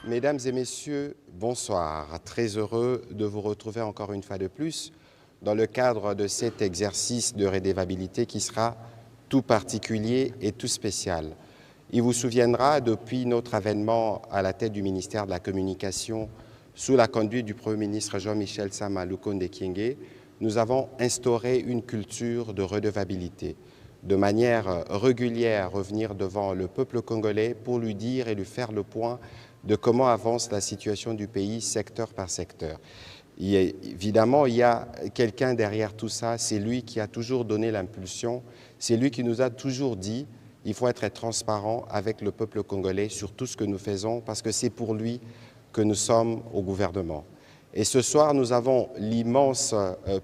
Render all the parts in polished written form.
Mesdames et messieurs, bonsoir. Très heureux de vous retrouver encore une fois de plus dans le cadre de cet exercice de redevabilité qui sera tout particulier et tout spécial. Il vous souviendra, depuis notre avènement à la tête du ministère de la Communication, sous la conduite du Premier ministre Jean-Michel Sama Lukonde Kyenge, nous avons instauré une culture de redevabilité, de manière régulière revenir devant le peuple congolais pour lui dire et lui faire le point de comment avance la situation du pays secteur par secteur. Évidemment, il y a quelqu'un derrière tout ça, c'est lui qui a toujours donné l'impulsion, c'est lui qui nous a toujours dit il faut être transparent avec le peuple congolais sur tout ce que nous faisons parce que c'est pour lui que nous sommes au gouvernement. Et ce soir, nous avons l'immense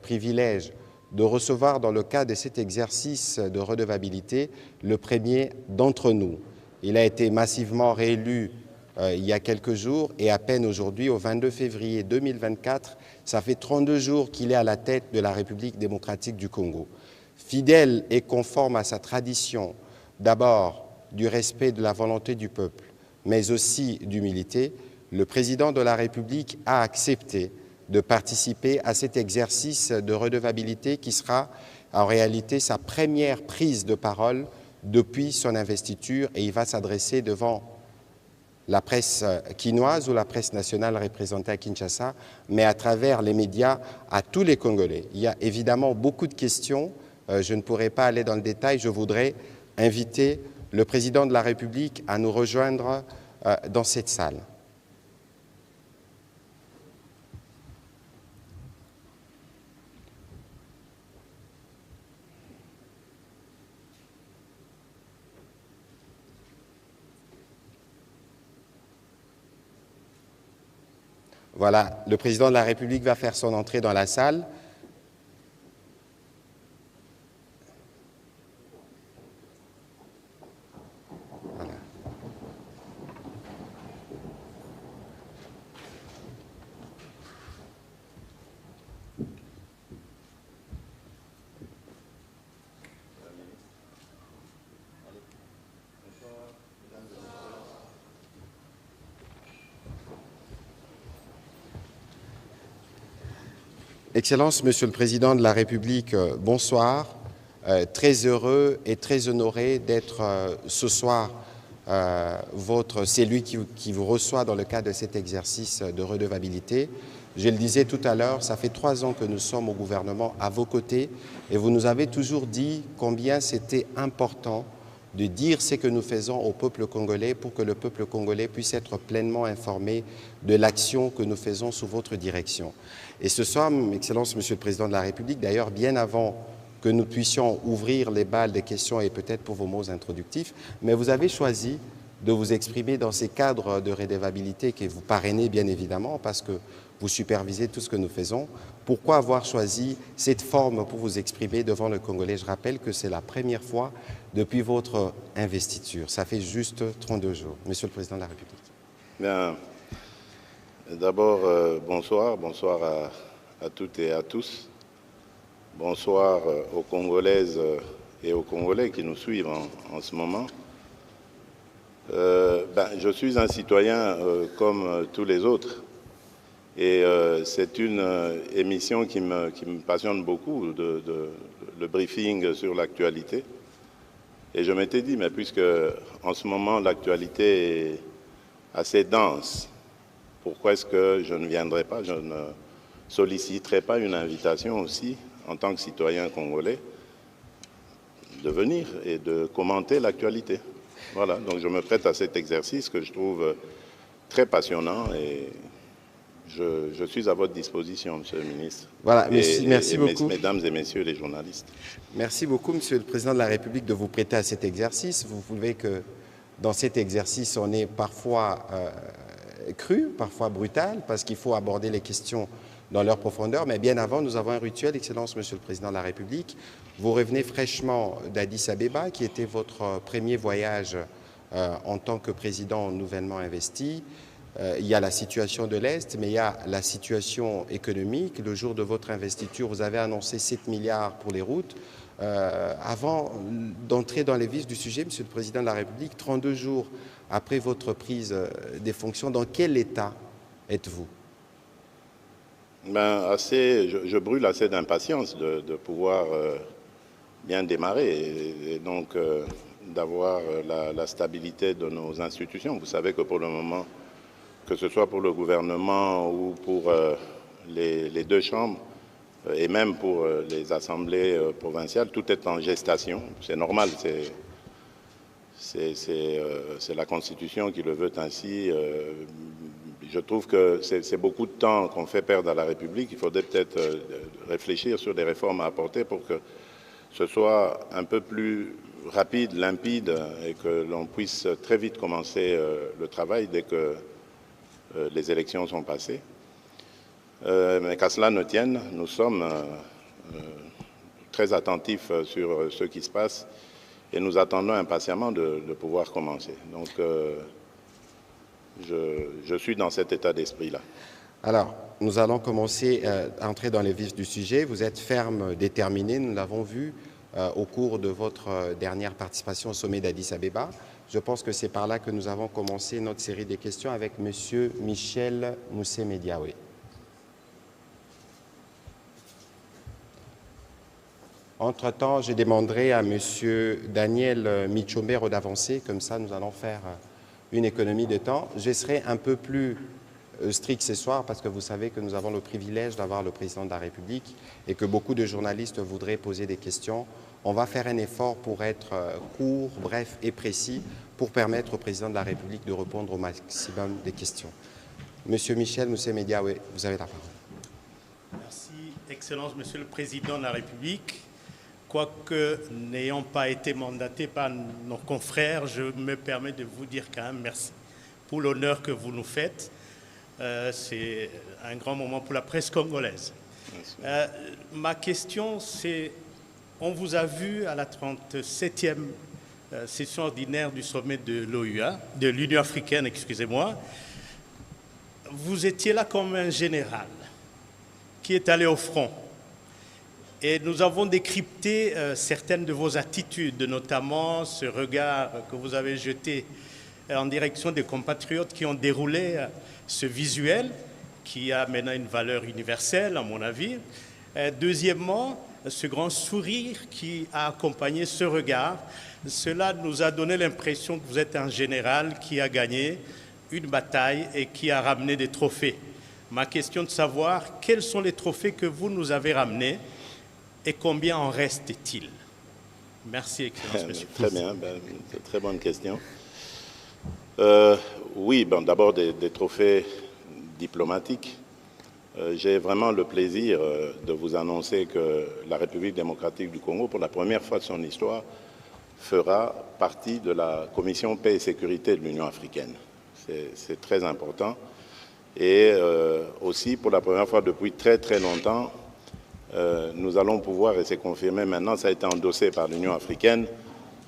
privilège de recevoir dans le cadre de cet exercice de redevabilité le premier d'entre nous. Il a été massivement réélu il y a quelques jours et à peine aujourd'hui, au 22 février 2024, ça fait 32 jours qu'il est à la tête de la République démocratique du Congo. Fidèle et conforme à sa tradition, d'abord du respect de la volonté du peuple, mais aussi d'humilité, le président de la République a accepté de participer à cet exercice de redevabilité qui sera en réalité sa première prise de parole depuis son investiture et il va s'adresser devant la presse quinoise ou la presse nationale représentée à Kinshasa, mais à travers les médias à tous les Congolais. Il y a évidemment beaucoup de questions, je ne pourrai pas aller dans le détail, je voudrais inviter le président de la République à nous rejoindre dans cette salle. Voilà, le président de la République va faire son entrée dans la salle. Voilà. Excellence, Monsieur le Président de la République, bonsoir. Très heureux et très honoré d'être ce soir c'est lui qui vous reçoit dans le cadre de cet exercice de redevabilité. Je le disais tout à l'heure, ça fait 3 ans que nous sommes au gouvernement à vos côtés et vous nous avez toujours dit combien c'était important de dire ce que nous faisons au peuple congolais pour que le peuple congolais puisse être pleinement informé de l'action que nous faisons sous votre direction. Et ce soir, Excellence, Monsieur le Président de la République, d'ailleurs, bien avant que nous puissions ouvrir les balles des questions et peut-être pour vos mots introductifs, mais vous avez choisi de vous exprimer dans ces cadres de redevabilité que vous parrainez bien évidemment parce que vous supervisez tout ce que nous faisons. Pourquoi avoir choisi cette forme pour vous exprimer devant le Congolais? Je rappelle que c'est la première fois depuis votre investiture. Ça fait juste 32 jours. Monsieur le Président de la République. Bien. D'abord, bonsoir à toutes et à tous. Bonsoir aux Congolaises et aux Congolais qui nous suivent en ce moment. Je suis un citoyen comme tous les autres et c'est une émission qui me passionne beaucoup, le briefing sur l'actualité. Et je m'étais dit, mais puisque en ce moment l'actualité est assez dense, pourquoi est-ce que je ne viendrai pas, je ne solliciterai pas une invitation aussi, en tant que citoyen congolais, de venir et de commenter l'actualité. Voilà, donc je me prête à cet exercice que je trouve très passionnant et je suis à votre disposition, Monsieur le ministre. Voilà, merci beaucoup. Mesdames et messieurs les journalistes. Merci beaucoup, Monsieur le Président de la République, de vous prêter à cet exercice. Vous voulez que dans cet exercice, on est parfois cru, parfois brutal, parce qu'il faut aborder les questions dans leur profondeur. Mais bien avant, nous avons un rituel, Excellence, Monsieur le Président de la République. Vous revenez fraîchement d'Addis Abeba, qui était votre premier voyage en tant que président nouvellement investi. Il y a la situation de l'Est, mais il y a la situation économique. Le jour de votre investiture, vous avez annoncé 7 milliards pour les routes. Avant d'entrer dans les vifs du sujet, Monsieur le Président de la République, 32 jours après votre prise des fonctions. Dans quel état êtes-vous? Je brûle assez d'impatience de pouvoir bien démarrer et donc d'avoir la stabilité de nos institutions. Vous savez que pour le moment, que ce soit pour le gouvernement ou pour les deux chambres, et même pour les assemblées provinciales, tout est en gestation. C'est normal, c'est la Constitution qui le veut ainsi. Je trouve que c'est beaucoup de temps qu'on fait perdre à la République. Il faudrait peut-être réfléchir sur des réformes à apporter pour que ce soit un peu plus rapide, limpide et que l'on puisse très vite commencer le travail dès que les élections sont passées. Mais qu'à cela ne tienne, nous sommes très attentifs sur ce qui se passe et nous attendons impatiemment de pouvoir commencer. Donc, je suis dans cet état d'esprit-là. Alors, nous allons commencer à entrer dans les vifs du sujet. Vous êtes ferme, déterminé, nous l'avons vu au cours de votre dernière participation au sommet d'Addis Abeba. Je pense que c'est par là que nous avons commencé notre série de questions avec M. Michel Moussé-Mediawe. Entre-temps, je demanderai à M. Daniel Michombero d'avancer, comme ça nous allons faire une économie de temps. Je serai un peu plus strict ce soir parce que vous savez que nous avons le privilège d'avoir le président de la République et que beaucoup de journalistes voudraient poser des questions. On va faire un effort pour être court, bref et précis pour permettre au président de la République de répondre au maximum des questions. Monsieur Michel Moussé-Mediawe, vous avez la parole. Merci, Excellence, Monsieur le Président de la République. Quoique n'ayant pas été mandaté par nos confrères, je me permets de vous dire quand même merci pour l'honneur que vous nous faites. C'est un grand moment pour la presse congolaise. Ma question, c'est, on vous a vu à la 37e session ordinaire du sommet de l'OUA, de l'Union africaine, excusez-moi. Vous étiez là comme un général qui est allé au front. Et nous avons décrypté certaines de vos attitudes, notamment ce regard que vous avez jeté en direction des compatriotes qui ont déroulé ce visuel, qui a maintenant une valeur universelle, à mon avis. Deuxièmement, ce grand sourire qui a accompagné ce regard, cela nous a donné l'impression que vous êtes un général qui a gagné une bataille et qui a ramené des trophées. Ma question est de savoir quels sont les trophées que vous nous avez ramenés et combien en reste-t-il? Merci, Excellence, Monsieur. Très bien, très bonne question. Oui, d'abord des trophées diplomatiques. J'ai vraiment le plaisir de vous annoncer que la République démocratique du Congo, pour la première fois de son histoire, fera partie de la Commission paix et sécurité de l'Union africaine. C'est très important. Et aussi, pour la première fois depuis très très longtemps, nous allons pouvoir, et c'est confirmé maintenant, ça a été endossé par l'Union africaine,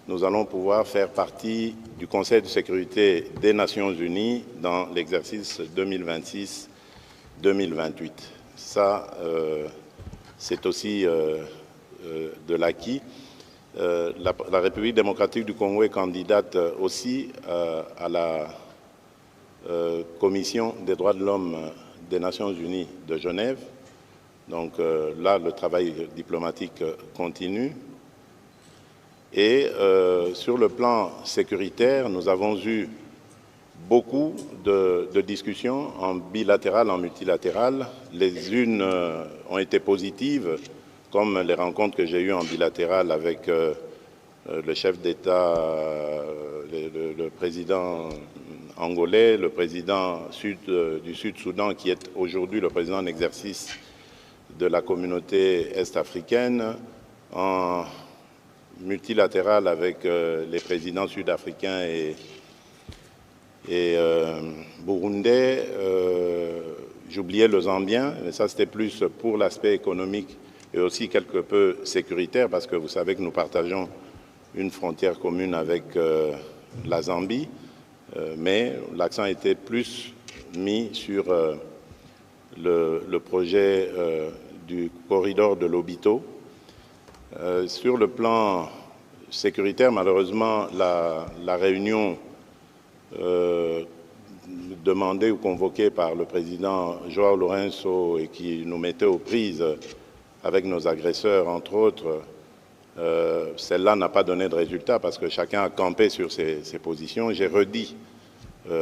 nous allons pouvoir faire partie du Conseil de sécurité des Nations Unies dans l'exercice 2026-2028. Ça, c'est aussi de l'acquis. La République démocratique du Congo est candidate aussi à la Commission des droits de l'homme des Nations Unies de Genève. Donc là, le travail diplomatique continue. Et sur le plan sécuritaire, nous avons eu beaucoup de discussions en bilatéral, en multilatéral. Les unes ont été positives, comme les rencontres que j'ai eues en bilatéral avec le chef d'État, le président angolais, le président du Sud-Soudan, qui est aujourd'hui le président en exercice de la communauté est-africaine, en multilatéral avec les présidents sud-africains et burundais. J'oubliais le Zambien, mais ça c'était plus pour l'aspect économique et aussi quelque peu sécuritaire, parce que vous savez que nous partageons une frontière commune avec la Zambie, mais l'accent était plus mis sur le projet du corridor de Lobito. Sur le plan sécuritaire, malheureusement, la réunion demandée ou convoquée par le président João Lourenço et qui nous mettait aux prises avec nos agresseurs, entre autres, celle-là n'a pas donné de résultat parce que chacun a campé sur ses positions. J'ai redit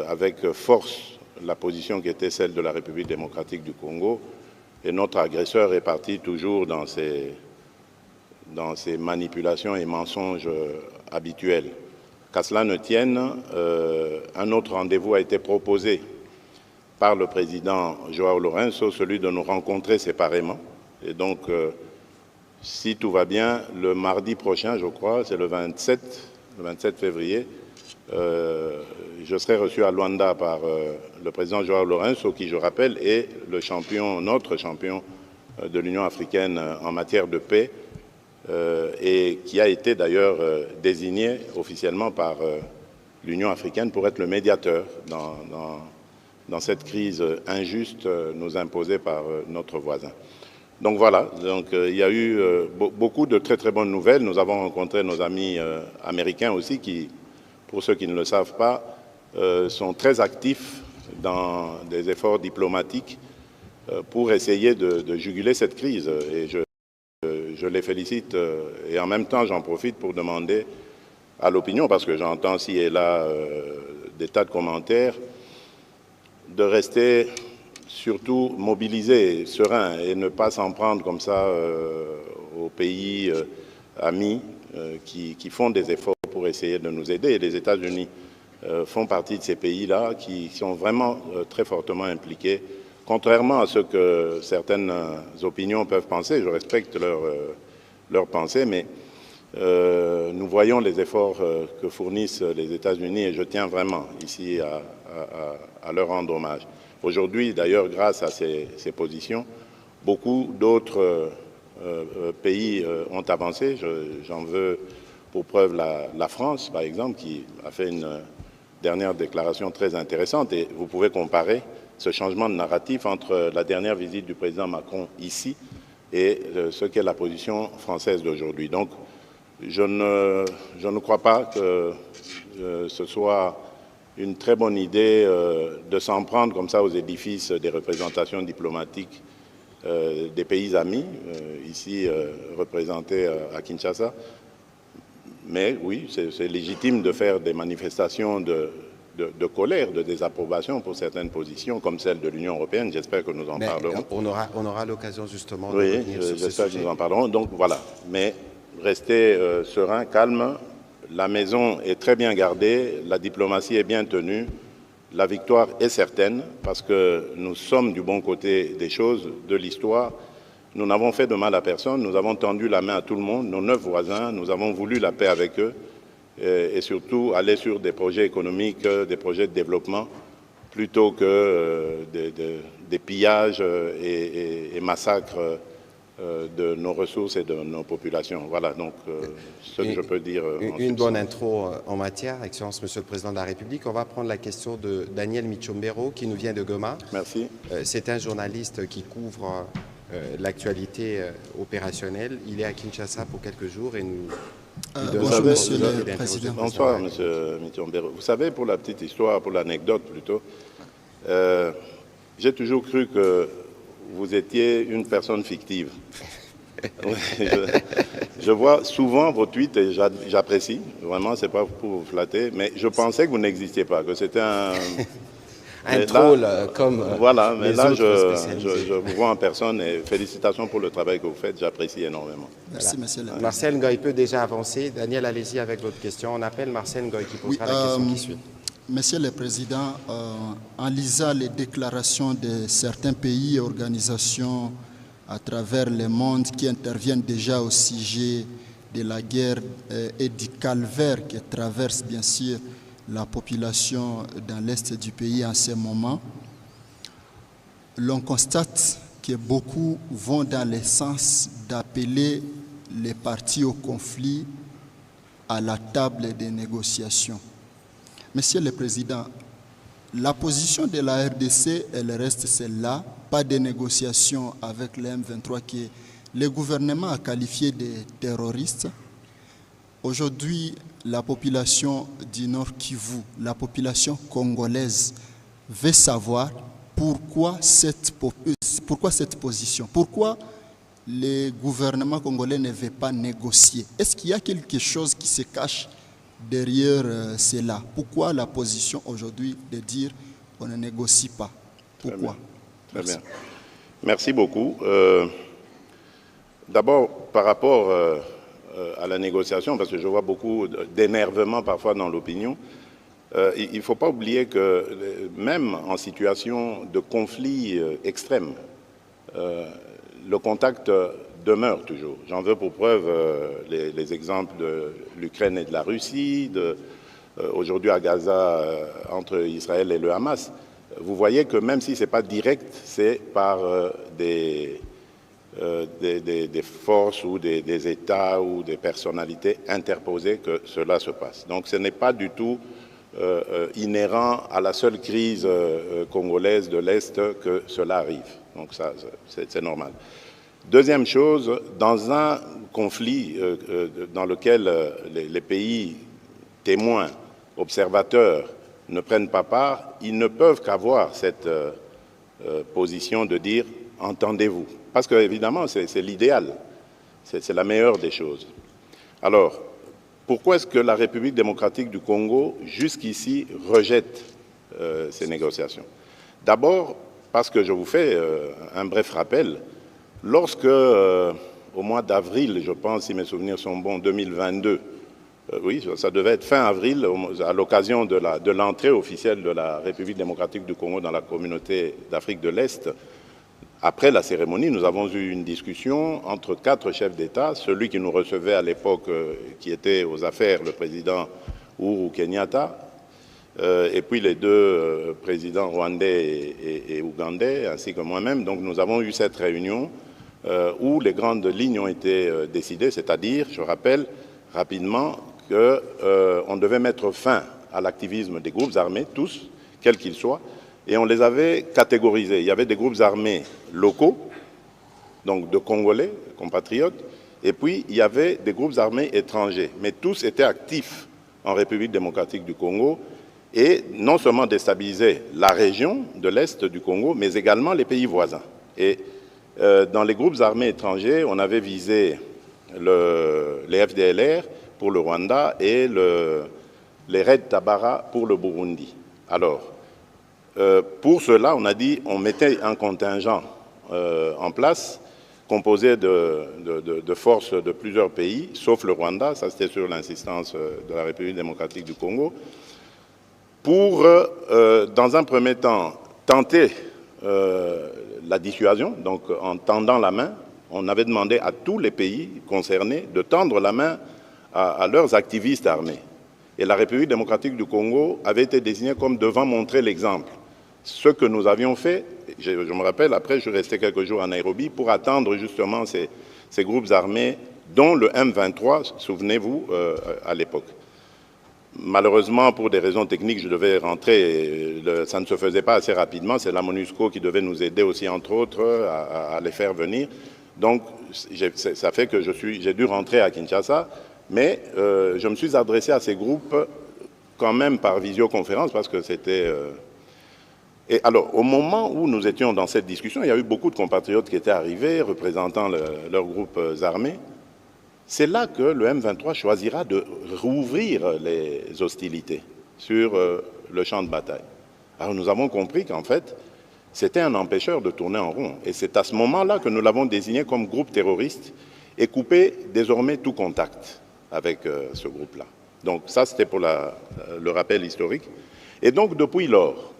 avec force la position qui était celle de la République démocratique du Congo, et notre agresseur est parti toujours dans ses manipulations et mensonges habituels. Qu'à cela ne tienne, un autre rendez-vous a été proposé par le président João Lourenço, celui de nous rencontrer séparément. Et donc, si tout va bien, le mardi prochain, je crois, c'est le 27 février, je serai reçu à Luanda par le président João Lourenço, qui, je rappelle, est notre champion de l'Union africaine en matière de paix, et qui a été d'ailleurs désigné officiellement par l'Union africaine pour être le médiateur dans cette crise injuste nous imposée par notre voisin. Donc voilà, il y a eu beaucoup de très très bonnes nouvelles. Nous avons rencontré nos amis américains aussi qui, pour ceux qui ne le savent pas, sont très actifs dans des efforts diplomatiques pour essayer de juguler cette crise. Et je les félicite et en même temps j'en profite pour demander à l'opinion, parce que j'entends ci et là des tas de commentaires, de rester surtout mobilisés, sereins et ne pas s'en prendre comme ça aux pays amis qui font des efforts pour essayer de nous aider. Et les États-Unis font partie de ces pays-là qui sont vraiment très fortement impliqués. Contrairement à ce que certaines opinions peuvent penser, je respecte leur pensée, mais nous voyons les efforts que fournissent les États-Unis et je tiens vraiment ici à leur rendre hommage. Aujourd'hui, d'ailleurs, grâce à ces positions, beaucoup d'autres pays ont avancé. J'en veux pour preuve la France, par exemple, qui a fait une dernière déclaration très intéressante. Et vous pouvez comparer ce changement de narratif entre la dernière visite du président Macron ici et ce qu'est la position française d'aujourd'hui. Donc, je ne crois pas que ce soit une très bonne idée de s'en prendre comme ça aux édifices des représentations diplomatiques des pays amis, ici représentés à Kinshasa. Mais oui, c'est légitime de faire des manifestations de colère, de désapprobation pour certaines positions, comme celle de l'Union européenne. J'espère que nous en parlerons. On aura l'occasion justement de revenir sur ce j'espère que sujet. nous en parlerons. Donc voilà, mais restez serein, calme. La maison est très bien gardée, la diplomatie est bien tenue, la victoire est certaine parce que nous sommes du bon côté des choses, de l'histoire. Nous n'avons fait de mal à personne, nous avons tendu la main à tout le monde, nos 9 voisins, nous avons voulu la paix avec eux et surtout aller sur des projets économiques, des projets de développement plutôt que des pillages et massacres de nos ressources et de nos populations. Voilà donc ce que je peux dire. Une bonne intro en matière, Excellence Monsieur le Président de la République. On va prendre la question de Daniel Michombero qui nous vient de Goma. Merci. C'est un journaliste qui couvre l'actualité opérationnelle. Il est à Kinshasa pour quelques jours et nous... bonjour Monsieur le Président. Bonsoir Monsieur Michombero. Vous savez, pour la petite histoire, pour l'anecdote plutôt, j'ai toujours cru que vous étiez une personne fictive. Je vois souvent vos tweets et j'apprécie, vraiment, c'est pas pour vous flatter, mais je pensais que vous n'existiez pas, que c'était un troll comme voilà, mais les là, autres je vous vois en personne et félicitations pour le travail que vous faites, j'apprécie énormément. Merci, monsieur le Président. Marcel Ngoy peut déjà avancer. Daniel, allez-y avec votre question. On appelle Marcel Ngoy qui posera la question qui suit. Monsieur le Président, en lisant les déclarations de certains pays et organisations à travers le monde qui interviennent déjà au sujet de la guerre et du calvaire qui traverse bien sûr la population dans l'est du pays en ce moment, l'on constate que beaucoup vont dans le sens d'appeler les parties au conflit à la table des négociations. Monsieur le Président, la position de la RDC, elle reste celle-là, pas de négociations avec les M23 que le gouvernement a qualifié de terroristes. Aujourd'hui, la population du Nord Kivu, la population congolaise, veut savoir pourquoi cette position, pourquoi le gouvernement congolais ne veut pas négocier. Est-ce qu'il y a quelque chose qui se cache derrière cela? Pourquoi la position aujourd'hui de dire on ne négocie pas? Pourquoi? Très bien. Merci beaucoup. D'abord, par rapport à la négociation, parce que je vois beaucoup d'énervement parfois dans l'opinion, il ne faut pas oublier que même en situation de conflit extrême, le contact demeure toujours. J'en veux pour preuve les exemples de l'Ukraine et de la Russie, aujourd'hui à Gaza entre Israël et le Hamas. Vous voyez que même si ce n'est pas direct, c'est par des forces ou des États ou des personnalités interposées que cela se passe. Donc ce n'est pas du tout inhérent à la seule crise congolaise de l'Est que cela arrive. Donc ça, c'est normal. Deuxième chose, dans un conflit dans lequel les pays témoins, observateurs ne prennent pas part, ils ne peuvent qu'avoir cette position de dire « entendez-vous ». Parce qu'évidemment, c'est l'idéal, c'est la meilleure des choses. Alors, pourquoi est-ce que la République démocratique du Congo, jusqu'ici, rejette ces négociations? D'abord, parce que je vous fais un bref rappel, lorsque, au mois d'avril, je pense, si mes souvenirs sont bons, 2022, oui, ça devait être fin avril, à l'occasion de l'entrée officielle de la République démocratique du Congo dans la communauté d'Afrique de l'Est, après la cérémonie, nous avons eu une discussion entre 4 chefs d'État, celui qui nous recevait à l'époque, qui était aux affaires, le président Uhuru Kenyatta, et puis les 2 présidents rwandais et ougandais, ainsi que moi-même. Donc nous avons eu cette réunion où les grandes lignes ont été décidées, c'est-à-dire, je rappelle rapidement, qu'on devait mettre fin à l'activisme des groupes armés, tous, quels qu'ils soient, et on les avait catégorisés. Il y avait des groupes armés locaux, donc de Congolais, compatriotes, et puis il y avait des groupes armés étrangers, mais tous étaient actifs en République démocratique du Congo et non seulement déstabilisaient la région de l'Est du Congo, mais également les pays voisins. Et dans les groupes armés étrangers, on avait visé les FDLR pour le Rwanda et les Red Tabara pour le Burundi. Alors, pour cela, on a dit on mettait un contingent en place composé de forces de plusieurs pays, sauf le Rwanda, ça c'était sur l'insistance de la République démocratique du Congo, pour, dans un premier temps, tenter la dissuasion. Donc en tendant la main, on avait demandé à tous les pays concernés de tendre la main à leurs activistes armés. Et la République démocratique du Congo avait été désignée comme devant montrer l'exemple. Ce que nous avions fait, je me rappelle, après je suis resté quelques jours à Nairobi pour attendre justement ces groupes armés, dont le M23, souvenez-vous, à l'époque. Malheureusement, pour des raisons techniques, je devais rentrer, ça ne se faisait pas assez rapidement, c'est la MONUSCO qui devait nous aider aussi, entre autres, à les faire venir. Donc, ça fait que j'ai dû rentrer à Kinshasa, mais je me suis adressé à ces groupes quand même par visioconférence, parce que c'était... Et alors, au moment où nous étions dans cette discussion, il y a eu beaucoup de compatriotes qui étaient arrivés, représentant leurs groupes armés. C'est là que le M23 choisira de rouvrir les hostilités sur le champ de bataille. Alors nous avons compris qu'en fait, c'était un empêcheur de tourner en rond. Et c'est à ce moment-là que nous l'avons désigné comme groupe terroriste et coupé désormais tout contact avec ce groupe-là. Donc ça, c'était pour le rappel historique. Et donc, depuis lors,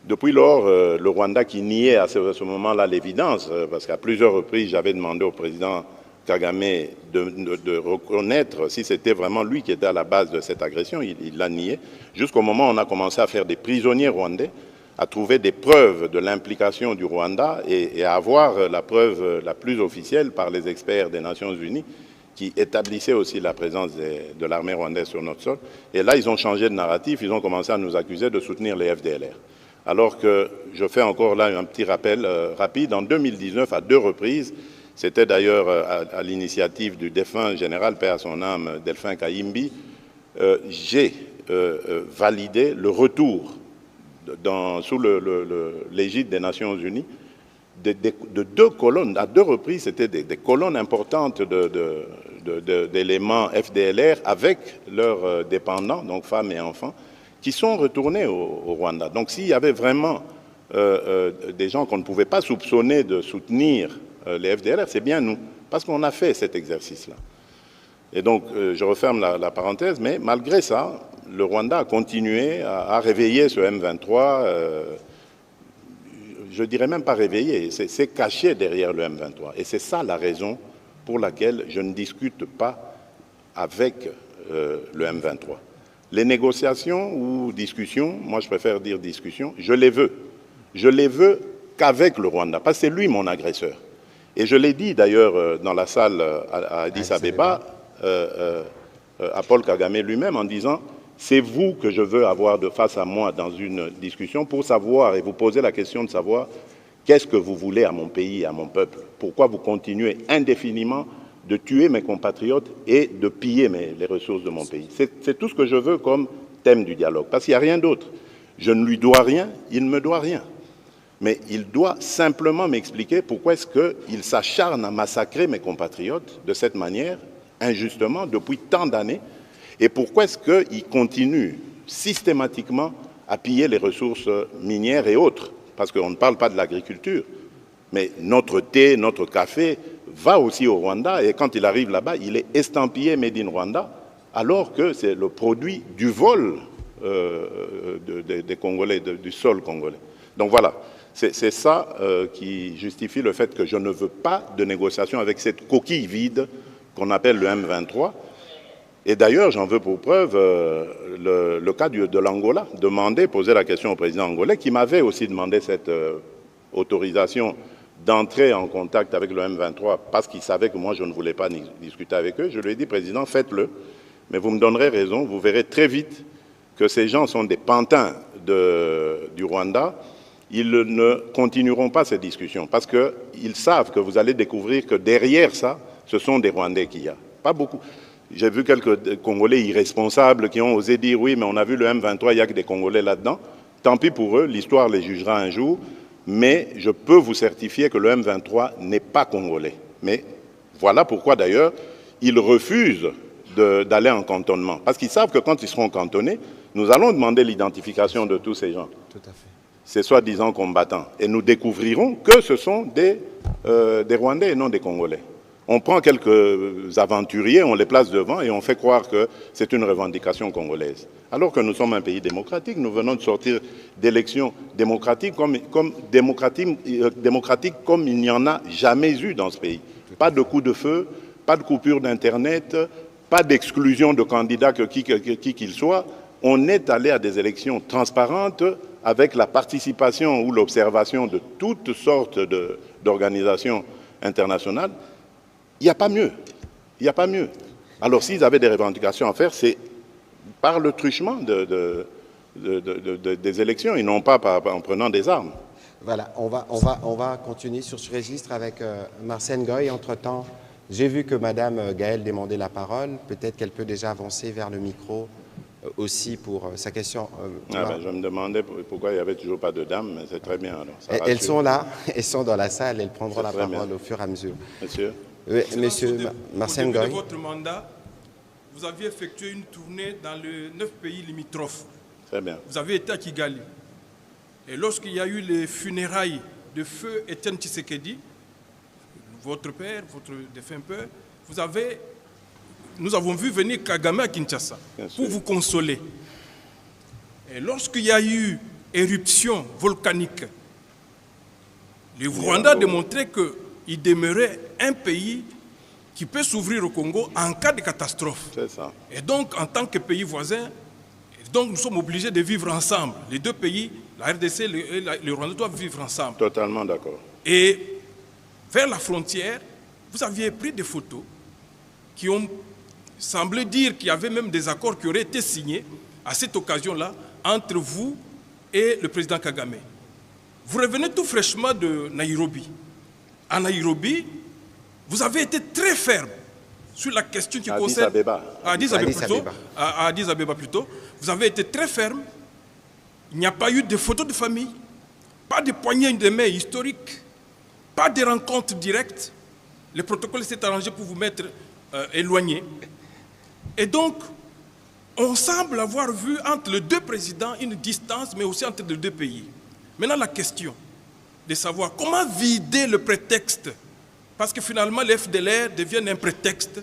le Rwanda qui niait à ce moment-là l'évidence, parce qu'à plusieurs reprises, j'avais demandé au président Kagame de reconnaître si c'était vraiment lui qui était à la base de cette agression, il l'a nié, jusqu'au moment où on a commencé à faire des prisonniers rwandais, à trouver des preuves de l'implication du Rwanda et à avoir la preuve la plus officielle par les experts des Nations Unies qui établissaient aussi la présence de l'armée rwandaise sur notre sol. Et là, ils ont changé de narratif, ils ont commencé à nous accuser de soutenir les FDLR. Alors que, je fais encore là un petit rappel rapide, en 2019, à 2 reprises, C'était d'ailleurs à l'initiative du défunt général, paix à son âme, Delphin Kayimbi, j'ai validé le retour sous l'égide des Nations Unies de 2 colonnes, à 2 reprises, c'était des colonnes importantes d'éléments FDLR avec leurs dépendants, donc femmes et enfants, qui sont retournés au Rwanda. Donc s'il y avait vraiment des gens qu'on ne pouvait pas soupçonner de soutenir les FDLR, c'est bien nous, parce qu'on a fait cet exercice-là. Et donc, je referme la parenthèse, mais malgré ça, le Rwanda a continué à réveiller ce M23, je dirais même pas réveillé, c'est caché derrière le M23. Et c'est ça la raison pour laquelle je ne discute pas avec le M23. Les négociations ou discussions, moi je préfère dire discussions, je les veux. Je les veux qu'avec le Rwanda, parce que c'est lui mon agresseur. Et je l'ai dit d'ailleurs dans la salle à Addis Abeba, à Paul Kagame lui-même, en disant « c'est vous que je veux avoir de face à moi dans une discussion pour savoir et vous poser la question de savoir qu'est-ce que vous voulez à mon pays et à mon peuple. Pourquoi vous continuez indéfiniment de tuer mes compatriotes et de piller les ressources de mon pays. C'est tout ce que je veux comme thème du dialogue, parce qu'il n'y a rien d'autre. Je ne lui dois rien, il ne me doit rien. Mais il doit simplement m'expliquer pourquoi est-ce qu'il s'acharne à massacrer mes compatriotes de cette manière, injustement, depuis tant d'années, et pourquoi est-ce qu'il continue systématiquement à piller les ressources minières et autres, parce qu'on ne parle pas de l'agriculture, mais notre thé, notre café va aussi au Rwanda, et quand il arrive là-bas, il est estampillé Made in Rwanda, alors que c'est le produit du vol des Congolais, du sol congolais. Donc voilà, c'est ça qui justifie le fait que je ne veux pas de négociation avec cette coquille vide qu'on appelle le M23. Et d'ailleurs, j'en veux pour preuve le cas de l'Angola, poser la question au président angolais, qui m'avait aussi demandé cette autorisation d'entrer en contact avec le M23 parce qu'il savait que moi, je ne voulais pas discuter avec eux. Je lui ai dit, président, faites-le, mais vous me donnerez raison, vous verrez très vite que ces gens sont des pantins du Rwanda. Ils ne continueront pas ces discussions parce qu'ils savent que vous allez découvrir que derrière ça, ce sont des Rwandais qu'il y a. Pas beaucoup. J'ai vu quelques Congolais irresponsables qui ont osé dire « oui, mais on a vu le M23, il n'y a que des Congolais là-dedans ». Tant pis pour eux, l'histoire les jugera un jour, mais je peux vous certifier que le M23 n'est pas congolais. Mais voilà pourquoi d'ailleurs, ils refusent d'aller en cantonnement. Parce qu'ils savent que quand ils seront cantonnés, nous allons demander l'identification de tous ces gens. Tout à fait. Ces soi-disant combattants. Et nous découvrirons que ce sont des Rwandais et non des Congolais. On prend quelques aventuriers, on les place devant et on fait croire que c'est une revendication congolaise. Alors que nous sommes un pays démocratique, nous venons de sortir d'élections démocratiques comme il n'y en a jamais eu dans ce pays. Pas de coup de feu, pas de coupure d'Internet, pas d'exclusion de candidats qui qu'ils soient. On est allé à des élections transparentes avec la participation ou l'observation de toutes sortes d'organisations internationales. Il n'y a pas mieux. Il n'y a pas mieux. Alors, s'ils avaient des revendications à faire, c'est par le truchement des élections et non pas en prenant des armes. Voilà, on va continuer sur ce registre avec Marcel Ngoy. Entre-temps, j'ai vu que Mme Gaëlle demandait la parole. Peut-être qu'elle peut déjà avancer vers le micro aussi pour sa question. Je me demandais pourquoi il n'y avait toujours pas de dames, mais c'est très bien. Alors, elles sont là, elles sont dans la salle, elles prendront la parole au fur et à mesure. Monsieur. Oui, monsieur Marcel Ngoy. Au début de votre mandat, vous aviez effectué une tournée dans les 9 pays limitrophes. Très bien. Vous avez été à Kigali. Et lorsqu'il y a eu les funérailles de feu Étienne Tshisekedi, votre père, votre défunt père, nous avons vu venir Kagame à Kinshasa pour vous consoler. Et lorsqu'il y a eu éruption volcanique, le Rwanda a démontré qu'il demeurait un pays qui peut s'ouvrir au Congo en cas de catastrophe. C'est ça. Et donc, en tant que pays voisin, nous sommes obligés de vivre ensemble. Les deux pays, la RDC et le Rwanda, doivent vivre ensemble. Totalement d'accord. Et vers la frontière, vous aviez pris des photos qui ont semblé dire qu'il y avait même des accords qui auraient été signés à cette occasion-là entre vous et le président Kagame. Vous revenez tout fraîchement de Nairobi. À Nairobi, vous avez été très ferme sur la question qui concerne... À Addis Abeba plutôt. Vous avez été très ferme. Il n'y a pas eu de photos de famille, pas de poignées de main historiques, pas de rencontres directes. Le protocole s'est arrangé pour vous mettre éloignés. Et donc, on semble avoir vu entre les deux présidents une distance, mais aussi entre les deux pays. Maintenant, la question de savoir comment vider le prétexte, parce que finalement, les FDLR deviennent un prétexte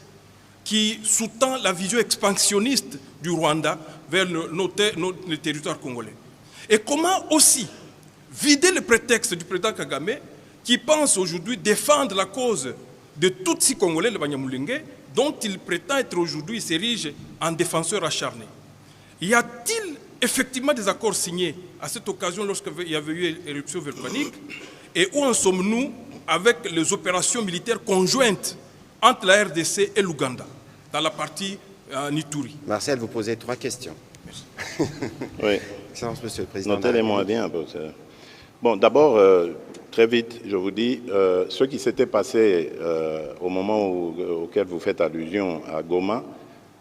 qui sous-tend la vision expansionniste du Rwanda vers le territoire congolais. Et comment aussi vider le prétexte du président Kagame, qui pense aujourd'hui défendre la cause de Tutsi congolais, le Banyamulenge, dont il prétend être aujourd'hui, il s'érige en défenseur acharné. Y a-t-il effectivement des accords signés à cette occasion lorsqu'il y avait eu éruption volcanique? Et où en sommes-nous avec les opérations militaires conjointes entre la RDC et l'Ouganda, dans la partie Nituri? Marcel, vous posez 3 questions. Merci. Oui. Excellence, Monsieur le Président. Notez-les-moi bien. Bon, d'abord, très vite, je vous dis, ce qui s'était passé au moment auquel vous faites allusion à Goma,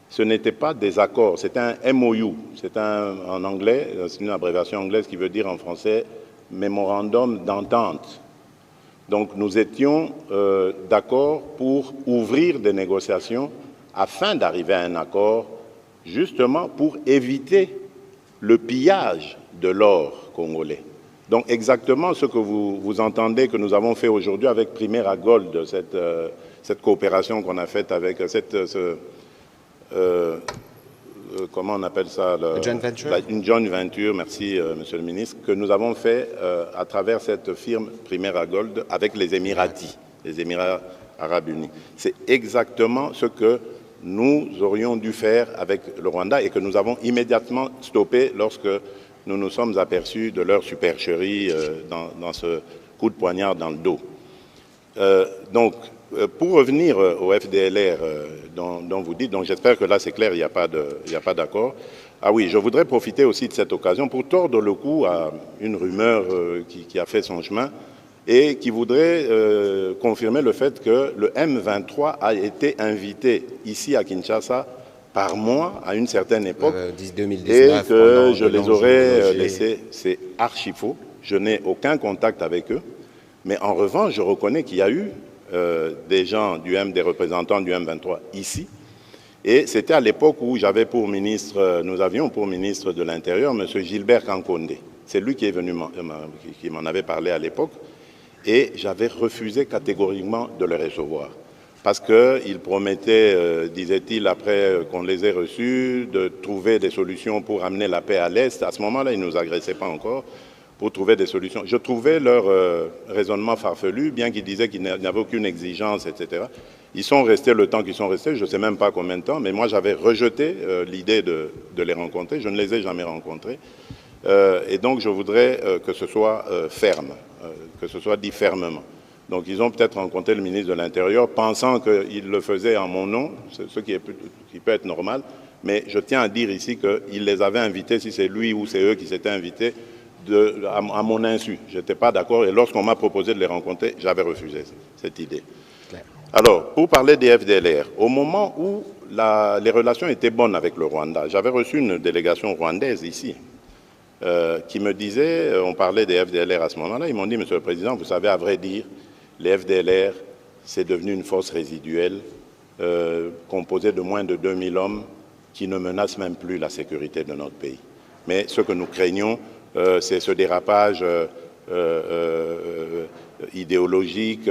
ce n'était pas des accords, c'était un MOU. C'est en anglais, c'est une abréviation anglaise qui veut dire en français Mémorandum d'entente. Donc nous étions d'accord pour ouvrir des négociations afin d'arriver à un accord, justement pour éviter le pillage de l'or congolais. Donc exactement ce que vous entendez que nous avons fait aujourd'hui avec Primera Gold, cette coopération qu'on a faite avec comment on appelle ça, une joint venture, merci Monsieur le Ministre, que nous avons fait à travers cette firme Primera Gold avec les Émiratis, les Émirats Arabes Unis. C'est exactement ce que nous aurions dû faire avec le Rwanda et que nous avons immédiatement stoppé lorsque nous nous sommes aperçus de leur supercherie dans ce coup de poignard dans le dos. Donc, pour revenir au FDLR dont vous dites, donc j'espère que là c'est clair, il n'y a pas d'accord. Ah oui, je voudrais profiter aussi de cette occasion pour tordre le cou à une rumeur qui a fait son chemin et qui voudrait confirmer le fait que le M23 a été invité ici à Kinshasa par moi à une certaine époque 2019, et que je les aurais laissés. C'est archi faux. Je n'ai aucun contact avec eux. Mais en revanche, je reconnais qu'il y a eu des gens des représentants du M23 ici. Et c'était à l'époque où j'avais pour ministre, nous avions pour ministre de l'Intérieur M. Gilbert Kankonde. C'est lui qui est venu, qui m'en avait parlé à l'époque. Et j'avais refusé catégoriquement de le recevoir. Parce qu'il promettait, disait-il, après qu'on les ait reçus, de trouver des solutions pour amener la paix à l'Est. À ce moment-là, ils ne nous agressaient pas encore, pour trouver des solutions. Je trouvais leur raisonnement farfelu, bien qu'ils disaient qu'il n'y avait aucune exigence, etc. Ils sont restés le temps qu'ils sont restés, je ne sais même pas combien de temps, mais moi j'avais rejeté l'idée de les rencontrer. Je ne les ai jamais rencontrés. Et donc je voudrais que ce soit ferme, que ce soit dit fermement. Donc ils ont peut-être rencontré le ministre de l'Intérieur pensant qu'il le faisait en mon nom, ce qui peut être normal, mais je tiens à dire ici qu'il les avait invités, si c'est lui ou c'est eux qui s'étaient invités, à mon insu. Je n'étais pas d'accord et lorsqu'on m'a proposé de les rencontrer, j'avais refusé cette idée. Alors, pour parler des FDLR, au moment où les relations étaient bonnes avec le Rwanda, j'avais reçu une délégation rwandaise ici, qui me disait, on parlait des FDLR à ce moment-là, ils m'ont dit, Monsieur le Président, vous savez, à vrai dire, les FDLR, c'est devenu une force résiduelle composée de moins de 2000 hommes qui ne menacent même plus la sécurité de notre pays. Mais ce que nous craignons, c'est ce dérapage idéologique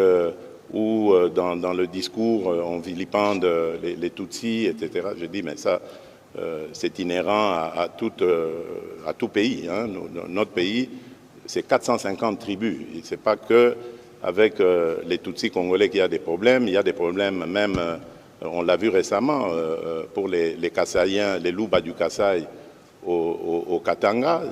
où dans le discours on vilipende les Tutsis, etc. Je dis, mais ça, c'est inhérent à tout pays. Hein. Notre pays, c'est 450 tribus. Ce n'est pas que avec les Tutsis congolais qu'il y a des problèmes. Il y a des problèmes même, on l'a vu récemment, pour les Kassaïens, les Louba du Kasaï au Katanga.